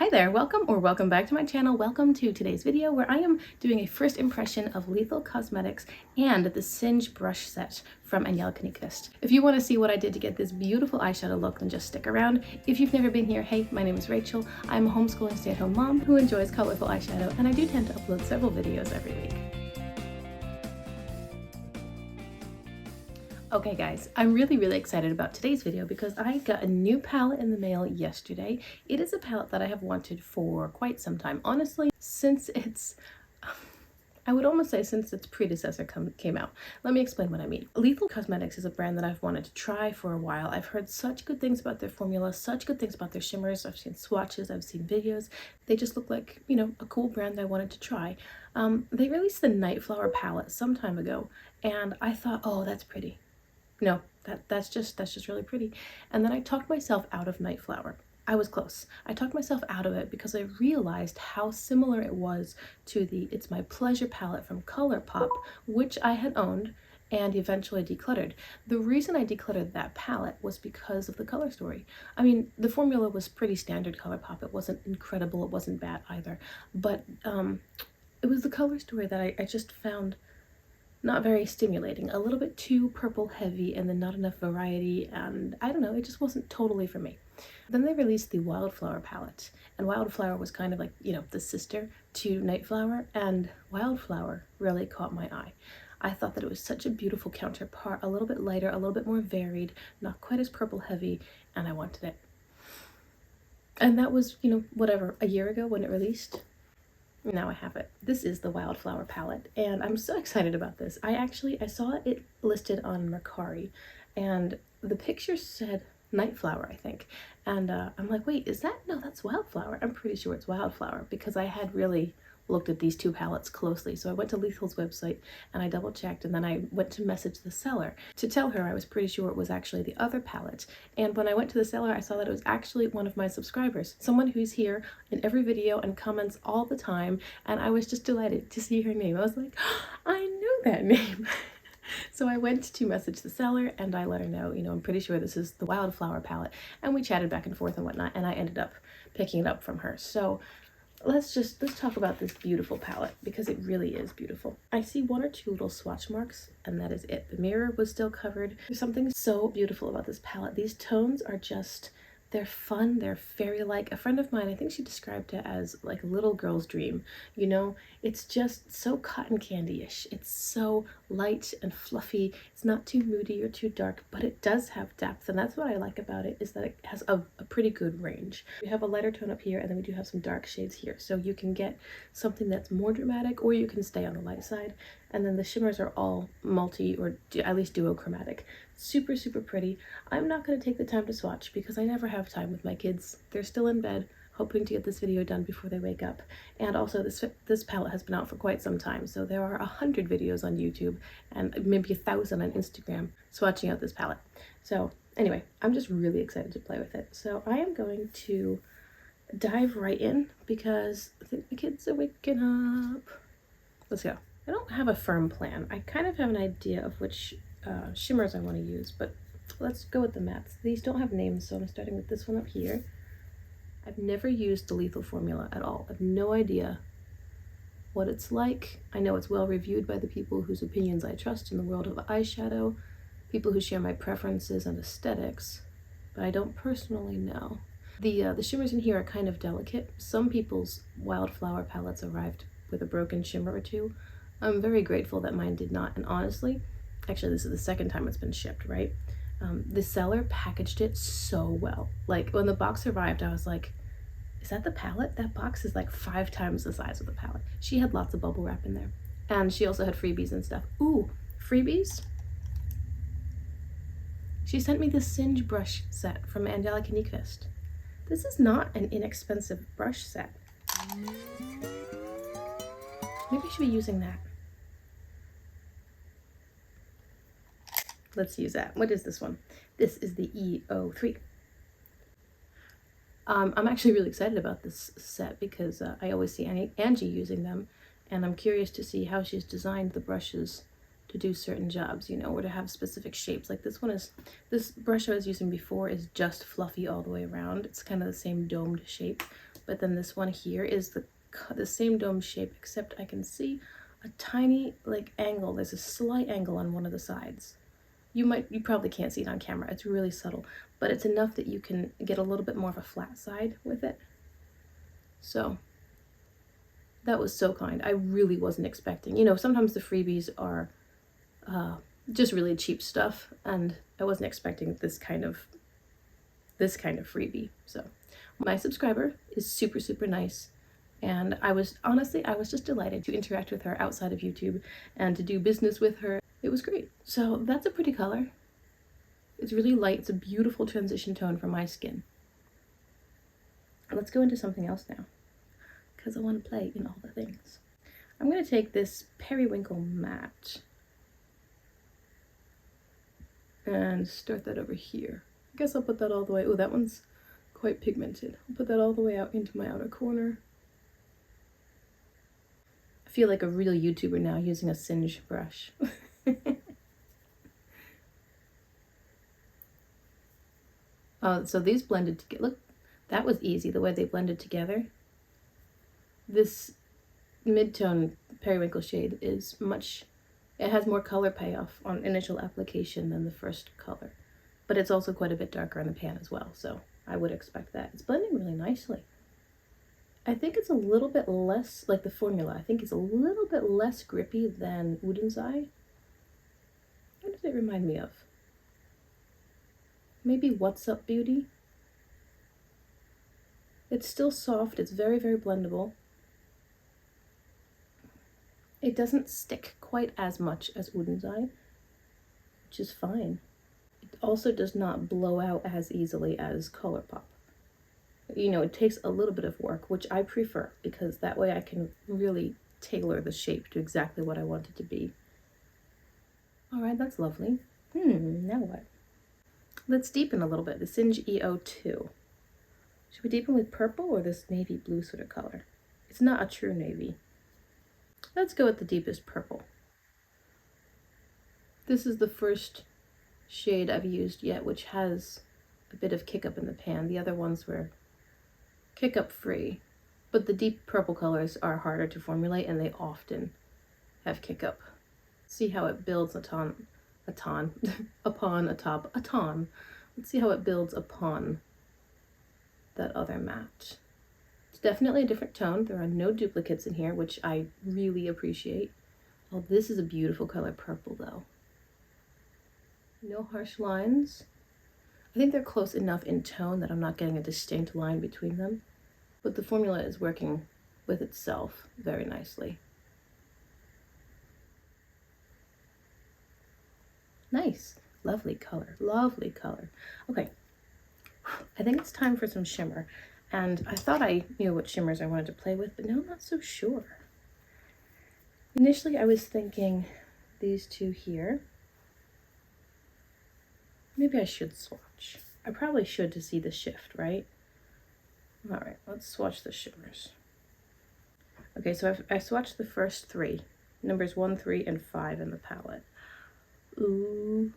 Hi there, welcome back to my channel. Welcome to today's video where I am doing a first impression of Lethal Cosmetics and the Singe brush set from Angelica Knist. If you want to see what I did to get this beautiful eyeshadow look, then just stick around. If you've never been here, hey, my name is Rachel. I'm a homeschooling stay-at-home mom who enjoys colorful eyeshadow, and I do tend to upload several videos every week. Okay guys, I'm really excited about today's video because I got a new palette in the mail yesterday. It is a palette that I have wanted for quite some time. Honestly, since I would almost say since its predecessor came out. Let me explain what I mean. Lethal Cosmetics is a brand that I've wanted to try for a while. I've heard such good things about their formula, such good things about their shimmers. I've seen swatches, I've seen videos. They just look like, you know, a cool brand I wanted to try. They released the Nightflower palette some time ago, and I thought, oh, that's pretty. No, that's just really pretty. And then I talked myself out of Nightflower. I was close. I talked myself out of it because I realized how similar it was to the It's My Pleasure palette from ColourPop, which I had owned and eventually decluttered. The reason I decluttered that palette was because of the color story. I mean, the formula was pretty standard ColourPop. It wasn't incredible, it wasn't bad either, but it was the color story that I just found not very stimulating, a little bit too purple heavy and then not enough variety, and I don't know, it just wasn't totally for me. Then they released the Wildflower palette, and Wildflower was kind of like, you know, the sister to Nightflower, and Wildflower really caught my eye. I thought that it was such a beautiful counterpart, a little bit lighter, a little bit more varied, not quite as purple heavy, and I wanted it. And that was, you know, whatever, a year ago when it released. Now I have it. This is the Wildflower palette, and I'm so excited about this. I saw it listed on Mercari, and the picture said Nightflower, I think. And I'm like, wait, is that? No, that's Wildflower. I'm pretty sure it's Wildflower because I had really looked at these two palettes closely. So I went to Lethal's website and I double checked, and then I went to message the seller to tell her I was pretty sure it was actually the other palette. And when I went to the seller, I saw that it was actually one of my subscribers, someone who's here in every video and comments all the time, and I was just delighted to see her name. I was like, oh, I know that name. So I went to message the seller and I let her know, you know, I'm pretty sure this is the Wildflower palette, and we chatted back and forth and whatnot, and I ended up picking it up from her. So let's talk about this beautiful palette because it really is beautiful. I see one or two little swatch marks and that is it. The mirror was still covered. There's something so beautiful about this palette. These tones are just, they're fun, they're fairy-like. A friend of mine, I think she described it as like a little girl's dream. You know, it's just so cotton candy-ish. It's so light and fluffy. It's not too moody or too dark, but it does have depth, and that's what I like about it, is that it has a pretty good range. We have a lighter tone up here, and then we do have some dark shades here, so you can get something that's more dramatic, or you can stay on the light side. And then the shimmers are all multi, or at least duochromatic. Super pretty. I'm not going to take the time to swatch because I never have time with my kids. They're still in bed, hoping to get this video done before they wake up. And also this palette has been out for quite some time, so there are 100 videos on YouTube and maybe 1,000 on Instagram swatching out this palette. So anyway, I'm just really excited to play with it. So I am going to dive right in because I think the kids are waking up. Let's go. I don't have a firm plan. I kind of have an idea of which shimmers I want to use, but let's go with the mattes. These don't have names, so I'm starting with this one up here. I've never used the Lethal formula at all. I have no idea what it's like. I know it's well reviewed by the people whose opinions I trust in the world of eyeshadow, people who share my preferences and aesthetics, but I don't personally know. The shimmers in here are kind of delicate. Some people's Wildflower palettes arrived with a broken shimmer or two. I'm very grateful that mine did not, and honestly, actually this is the second time it's been shipped, right? The seller packaged it so well. Like when the box arrived, I was like, is that the palette? That box is like 5 times the size of the palette. She had lots of bubble wrap in there, and she also had freebies and stuff. Ooh, freebies? She sent me the Singe brush set from Angelica Knist. This is not an inexpensive brush set. Maybe I should be using that. Let's use that. What is this one? This is the E03. I'm actually really excited about this set because I always see Angie using them, and I'm curious to see how she's designed the brushes to do certain jobs, you know, or to have specific shapes. Like this brush I was using before is just fluffy all the way around. It's kind of the same domed shape, but then this one here is the same dome shape, except I can see a tiny like angle. There's a slight angle on one of the sides. You probably can't see it on camera. It's really subtle, but it's enough that you can get a little bit more of a flat side with it. So that was so kind. I really wasn't expecting, you know, sometimes the freebies are just really cheap stuff, and I wasn't expecting this kind of freebie. So my subscriber is super, super nice. And I was just delighted to interact with her outside of YouTube and to do business with her. It was great. So that's a pretty color. It's really light. It's a beautiful transition tone for my skin. Let's go into something else now, because I want to play in all the things. I'm going to take this Periwinkle Matte and start that over here. I guess I'll put that all the way. Oh, that one's quite pigmented. I'll put that all the way out into my outer corner. I feel like a real YouTuber now using a Singe brush. So these blended together. Look, that was easy, the way they blended together. This mid-tone periwinkle shade is it has more color payoff on initial application than the first color, but it's also quite a bit darker in the pan as well, so I would expect that. It's blending really nicely. I think it's a little bit less, like the formula, I think it's a little bit less grippy than Wooden's Eye. What does it remind me of? Maybe What's Up Beauty? It's still soft, it's very, very blendable. It doesn't stick quite as much as Wooden's Eye, which is fine. It also does not blow out as easily as ColourPop. You know, it takes a little bit of work, which I prefer, because that way I can really tailor the shape to exactly what I want it to be. All right, that's lovely. Now what? Let's deepen a little bit. The Singe EO2. Should we deepen with purple or this navy blue sort of color? It's not a true navy. Let's go with the deepest purple. This is the first shade I've used yet, which has a bit of kick up in the pan. The other ones were kick up free, but the deep purple colors are harder to formulate and they often have kick up. See how it builds upon a ton. Let's see how it builds upon that other matte. It's definitely a different tone. There are no duplicates in here, which I really appreciate. Oh, this is a beautiful color purple though. No harsh lines. I think they're close enough in tone that I'm not getting a distinct line between them, but the formula is working with itself very nicely. Nice, lovely color, lovely color. Okay, I think it's time for some shimmer. And I thought I knew what shimmers I wanted to play with, but now I'm not so sure. Initially, I was thinking these two here. Maybe I should swatch. I probably should to see the shift, right? All right, let's swatch the shimmers. Okay, so I swatched the first three, numbers 1, 3, and 5 in the palette. Ooh.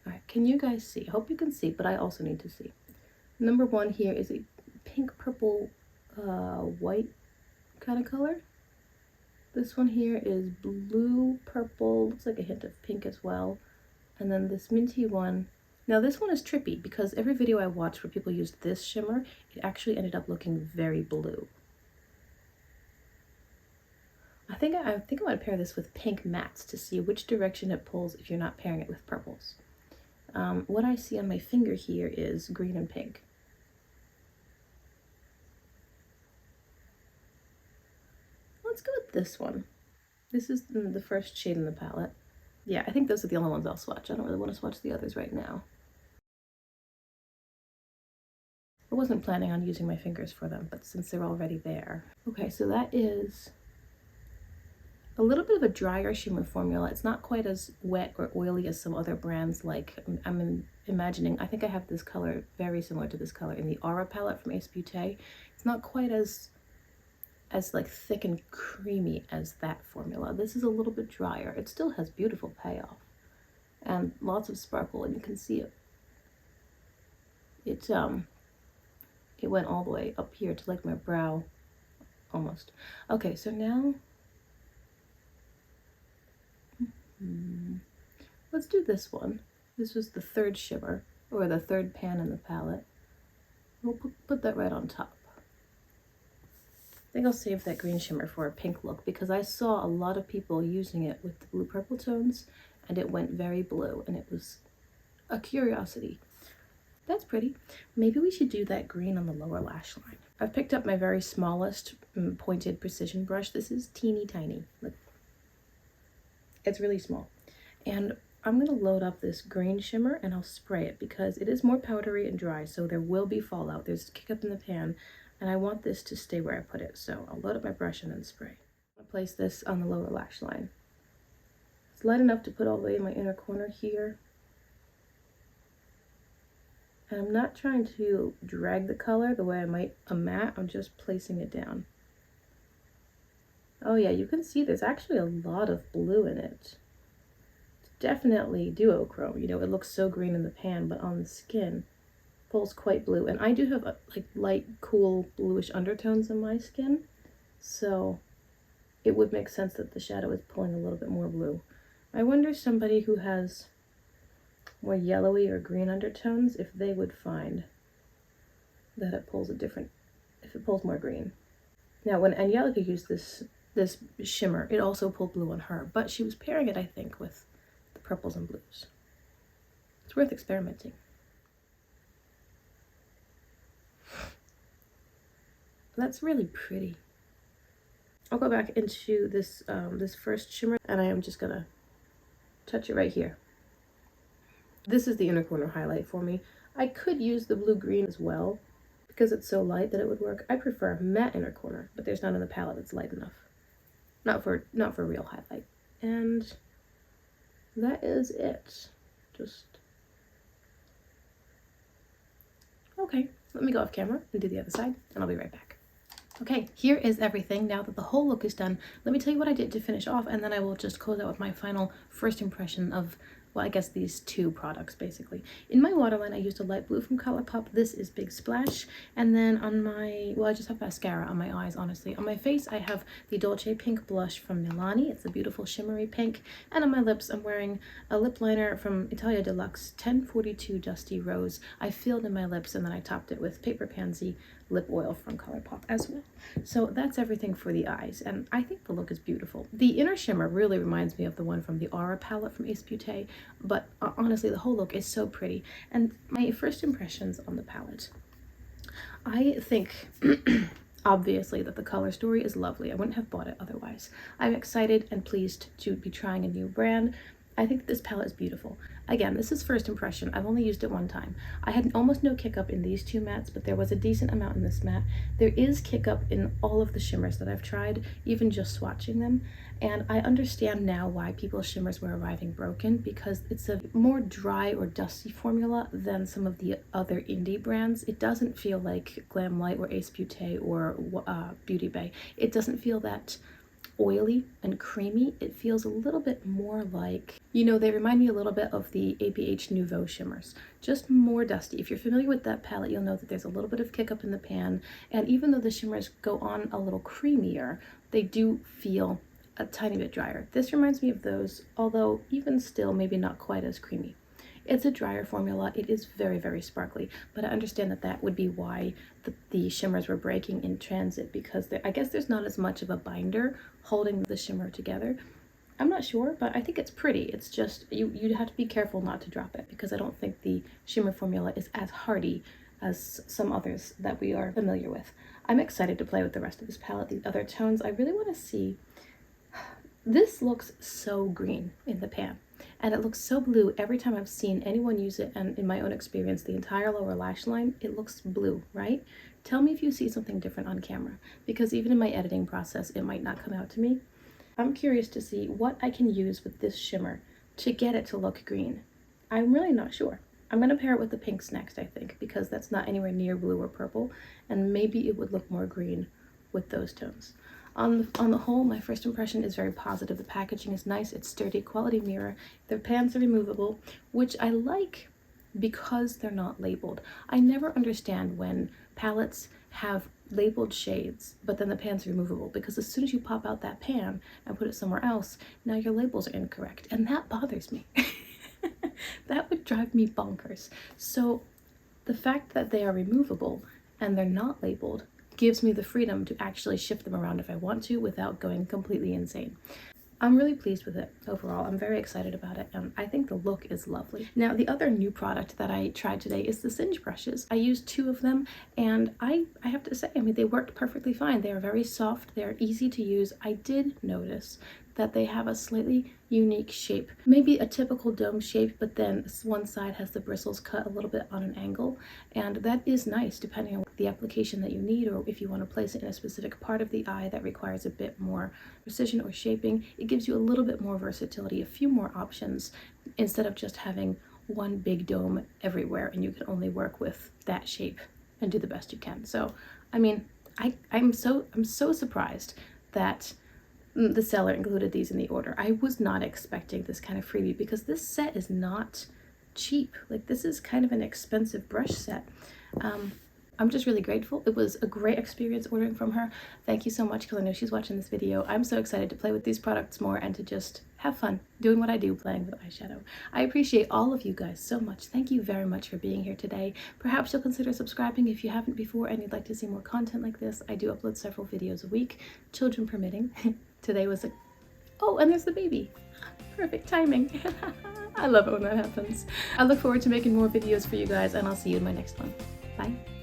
All right, can you guys see? I hope you can see, but I also need to see. Number 1 here is a pink, purple, white kind of color. This one here is blue, purple, looks like a hint of pink as well. And then this minty one. Now this one is trippy because every video I watched where people used this shimmer, it actually ended up looking very blue. I think I want to pair this with pink mattes to see which direction it pulls if you're not pairing it with purples. What I see on my finger here is green and pink. Let's go with this one. This is the first shade in the palette. Yeah, I think those are the only ones I'll swatch. I don't really want to swatch the others right now. I wasn't planning on using my fingers for them, but since they're already there. Okay, so that is a little bit of a drier shimmer formula. It's not quite as wet or oily as some other brands, like I'm imagining. I think I have this color very similar to this color in the Aura palette from Ace Beauty. It's not quite as like thick and creamy as that formula. This is a little bit drier. It still has beautiful payoff and lots of sparkle, and you can see it. it went all the way up here to like my brow, almost. Okay, so now, let's do this one. This was the third shimmer, or the third pan in the palette. We'll put that right on top. I think I'll save that green shimmer for a pink look because I saw a lot of people using it with the blue purple tones and it went very blue and it was a curiosity. That's pretty. Maybe we should do that green on the lower lash line. I've picked up my very smallest pointed precision brush. This is teeny tiny. Look. It's really small. And I'm going to load up this green shimmer and I'll spray it because it is more powdery and dry, so there will be fallout. There's a kick up in the pan, and I want this to stay where I put it. So I'll load up my brush and then spray. I'll place this on the lower lash line. It's light enough to put all the way in my inner corner here. And I'm not trying to drag the color the way I might a matte. I'm just placing it down. Oh yeah, you can see there's actually a lot of blue in it. It's definitely duochrome. You know, it looks so green in the pan, but on the skin, pulls quite blue. And I do have like light, cool, bluish undertones in my skin, so it would make sense that the shadow is pulling a little bit more blue. I wonder somebody who has more yellowy or green undertones, if they would find that it pulls if it pulls more green. Now, when Angelica used this shimmer, it also pulled blue on her, but she was pairing it, I think, with the purples and blues. It's worth experimenting. That's really pretty. I'll go back into this this first shimmer, and I am just gonna touch it right here. This is the inner corner highlight for me. I could use the blue-green as well, because it's so light that it would work. I prefer matte inner corner, but there's none in the palette that's light enough. Not for real highlight. And that is it. Just okay. Let me go off camera and do the other side, and I'll be right back. Okay, here is everything. Now that the whole look is done, let me tell you what I did to finish off, and then I will just close out with my final first impression of, well, I guess these two products, basically. In my waterline, I used a light blue from ColourPop. This is Big Splash. And then on my, well, I just have mascara on my eyes, honestly. On my face, I have the Dolce Pink blush from Milani. It's a beautiful shimmery pink. And on my lips, I'm wearing a lip liner from Italia Deluxe 1042 Dusty Rose. I filled in my lips, and then I topped it with Paper Pansy lip oil from ColourPop as well. So that's everything for the eyes, and I think the look is beautiful. The inner shimmer really reminds me of the one from the Aura palette from Ace Beauty, but honestly, the whole look is so pretty. And my first impressions on the palette, I think obviously that the color story is lovely. I wouldn't have bought it otherwise. I'm excited and pleased to be trying a new brand. I think this palette is beautiful. Again, this is first impression. I've only used it one time. I had almost no kick up in these two mattes, but there was a decent amount in this matte. There is kick up in all of the shimmers that I've tried, even just swatching them. And I understand now why people's shimmers were arriving broken, because it's a more dry or dusty formula than some of the other indie brands. It doesn't feel like Glam Light or Ace Beauty or Beauty Bay. It doesn't feel that oily and creamy. It feels a little bit more like, you know, they remind me a little bit of the ABH Nouveau shimmers, just more dusty. If you're familiar with that palette, you'll know that there's a little bit of kick up in the pan, and even though the shimmers go on a little creamier, they do feel a tiny bit drier. This reminds me of those, although even still maybe not quite as creamy. It's a drier formula. It is very, very sparkly, but I understand that that would be why the shimmers were breaking in transit, because I guess there's not as much of a binder holding the shimmer together. I'm not sure, but I think it's pretty. It's just, you'd have to be careful not to drop it, because I don't think the shimmer formula is as hardy as some others that we are familiar with. I'm excited to play with the rest of this palette, the other tones. I really want to see. This looks so green in the pan, and it looks so blue every time I've seen anyone use it, and in my own experience, the entire lower lash line, it looks blue, right? Tell me if you see something different on camera, because even in my editing process, it might not come out to me. I'm curious to see what I can use with this shimmer to get it to look green. I'm really not sure. I'm going to pair it with the pinks next, I think, because that's not anywhere near blue or purple, and maybe it would look more green with those tones. On the whole, my first impression is very positive. The packaging is nice, it's sturdy, quality mirror. The pans are removable, which I like because they're not labeled. I never understand when palettes have labeled shades, but then the pan's removable, because as soon as you pop out that pan and put it somewhere else, now your labels are incorrect, and that bothers me. That would drive me bonkers. So the fact that they are removable and they're not labeled gives me the freedom to actually shift them around if I want to without going completely insane. I'm really pleased with it overall. I'm very excited about it, and I think the look is lovely. Now, the other new product that I tried today is the Singe brushes. I used 2 of them, and I have to say, I mean, they worked perfectly fine. They are very soft. They're easy to use. I did notice that they have a slightly unique shape. Maybe a typical dome shape, but then one side has the bristles cut a little bit on an angle, and that is nice depending on the application that you need, or if you want to place it in a specific part of the eye that requires a bit more precision or shaping. It gives you a little bit more versatility, a few more options, instead of just having one big dome everywhere and you can only work with that shape and do the best you can. So, I mean, I'm so surprised that the seller included these in the order. I was not expecting this kind of freebie, because this set is not cheap. Like, this is kind of an expensive brush set. I'm just really grateful. It was a great experience ordering from her. Thank you so much, because I know she's watching this video. I'm so excited to play with these products more and to just have fun doing what I do, playing with eyeshadow. I appreciate all of you guys so much. Thank you very much for being here today. Perhaps you'll consider subscribing if you haven't before and you'd like to see more content like this. I do upload several videos a week, children permitting. Today was a... Oh, and there's the baby. Perfect timing. I love it when that happens. I look forward to making more videos for you guys, and I'll see you in my next one. Bye.